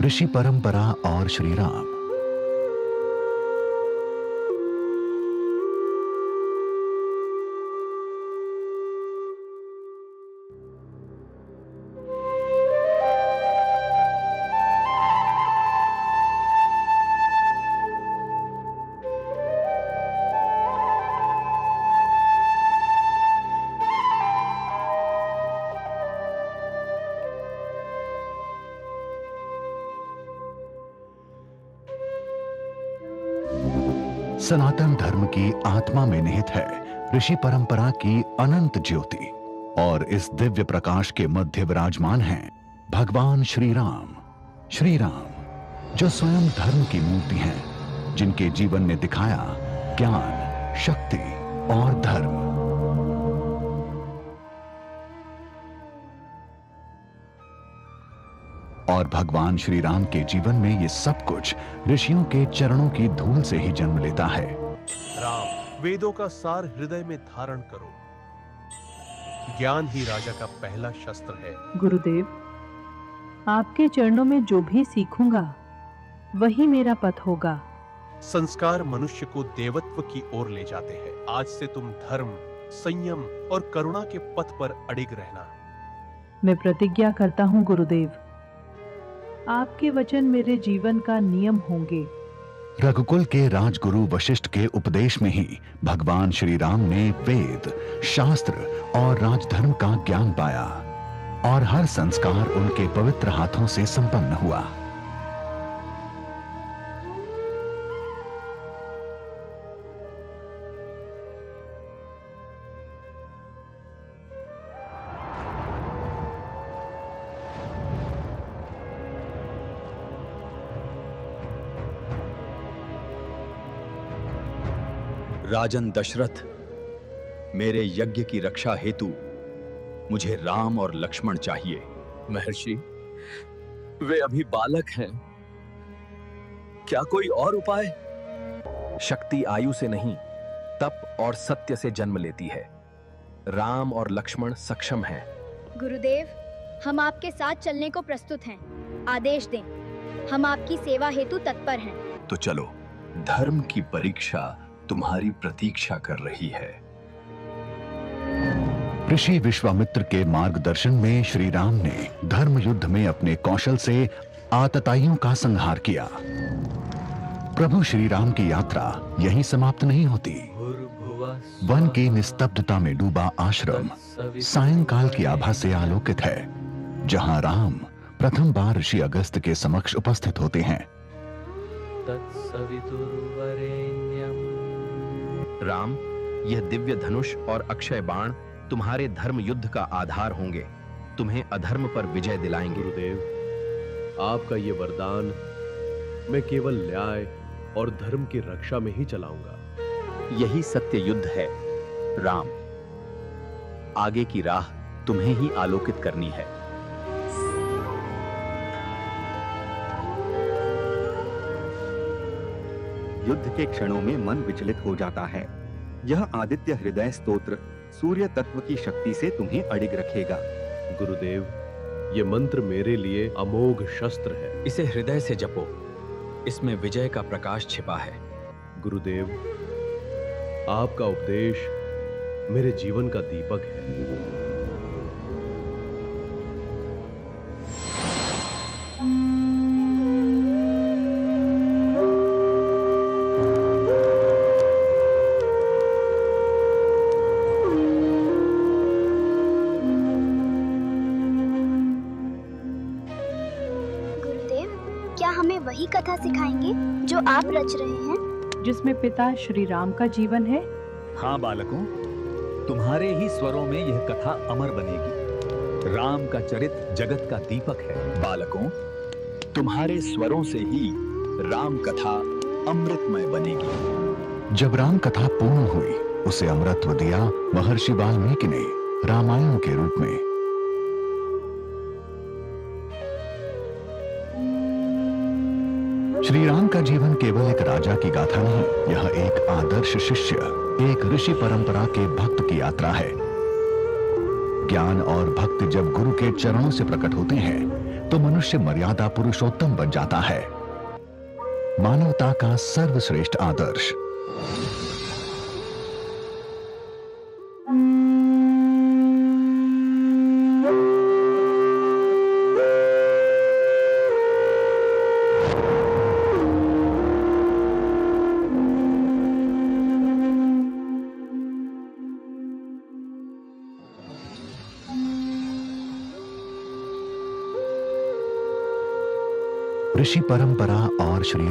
ऋषि परंपरा और श्री राम। सनातन धर्म की आत्मा में निहित है ऋषि परंपरा की अनंत ज्योति, और इस दिव्य प्रकाश के मध्य विराजमान हैं भगवान श्री राम। श्री राम जो स्वयं धर्म की मूर्ति हैं, जिनके जीवन ने दिखाया ज्ञान, शक्ति और धर्म। और भगवान श्री राम के जीवन में ये सब कुछ ऋषियों के चरणों की धूल से ही जन्म लेता है। राम, वेदों का सार हृदय में धारण करो। ज्ञान ही राजा का पहला शस्त्र है। गुरुदेव, आपके चरणों में जो भी सीखूंगा वही मेरा पथ होगा। संस्कार मनुष्य को देवत्व की ओर ले जाते हैं। आज से तुम धर्म, संयम और करुणा के पथ पर अडिग रहना। मैं प्रतिज्ञा करता हूँ गुरुदेव, आपके वचन मेरे जीवन का नियम होंगे। रघुकुल के राजगुरु वशिष्ठ के उपदेश में ही भगवान श्री राम ने वेद, शास्त्र और राजधर्म का ज्ञान पाया, और हर संस्कार उनके पवित्र हाथों से संपन्न हुआ। राजन दशरथ, मेरे यज्ञ की रक्षा हेतु मुझे राम और लक्ष्मण चाहिए। महर्षि, वे अभी बालक हैं। क्या कोई और उपाय? शक्ति आयु से नहीं, तप और सत्य से जन्म लेती है। राम और लक्ष्मण सक्षम हैं। गुरुदेव, हम आपके साथ चलने को प्रस्तुत हैं। आदेश दें, हम आपकी सेवा हेतु तत्पर हैं। तो चलो, धर्म की परीक्षा तुम्हारी प्रतीक्षा कर रही है। ऋषि विश्वामित्र के मार्गदर्शन में श्री राम ने धर्म युद्ध में अपने कौशल से आतताइयों का संहार किया। प्रभु श्री राम की यात्रा यहीं समाप्त नहीं होती। वन की निस्तब्धता में डूबा आश्रम सायंकाल की आभा से आलोकित है, जहां राम प्रथम बार ऋषि अगस्त्य के समक्ष उपस्थित होते हैं। राम, यह दिव्य धनुष और अक्षय बाण तुम्हारे धर्म युद्ध का आधार होंगे। तुम्हें अधर्म पर विजय दिलाएंगे। गुरुदेव, आपका ये वरदान मैं केवल न्याय और धर्म की रक्षा में ही चलाऊंगा। यही सत्य युद्ध है। राम, आगे की राह तुम्हें ही आलोकित करनी है। युद्ध के क्षणों में मन विचलित हो जाता है। यह आदित्य हृदय स्तोत्र सूर्य तत्व की शक्ति से तुम्हें अडिग रखेगा। गुरुदेव, ये मंत्र मेरे लिए अमोघ शस्त्र है। इसे हृदय से जपो, इसमें विजय का प्रकाश छिपा है। गुरुदेव, आपका उपदेश मेरे जीवन का दीपक है। क्या हमें वही कथा सिखाएंगे जो आप रच रहे हैं, जिसमें पिता श्री राम का जीवन है? हाँ बालकों, तुम्हारे ही स्वरों में यह कथा अमर बनेगी। राम का चरित्र जगत का दीपक है। बालकों, तुम्हारे स्वरों से ही राम कथा अमृतमय बनेगी। जब राम कथा पूर्ण हुई, उसे अमृतत्व दिया महर्षि वाल्मीकि ने रामायण के रूप में। श्री राम का जीवन केवल एक राजा की गाथा नहीं, यह एक आदर्श शिष्य, एक ऋषि परंपरा के भक्त की यात्रा है। ज्ञान और भक्ति जब गुरु के चरणों से प्रकट होते हैं, तो मनुष्य मर्यादा पुरुषोत्तम बन जाता है, मानवता का सर्वश्रेष्ठ आदर्श। ऋषि परंपरा और श्री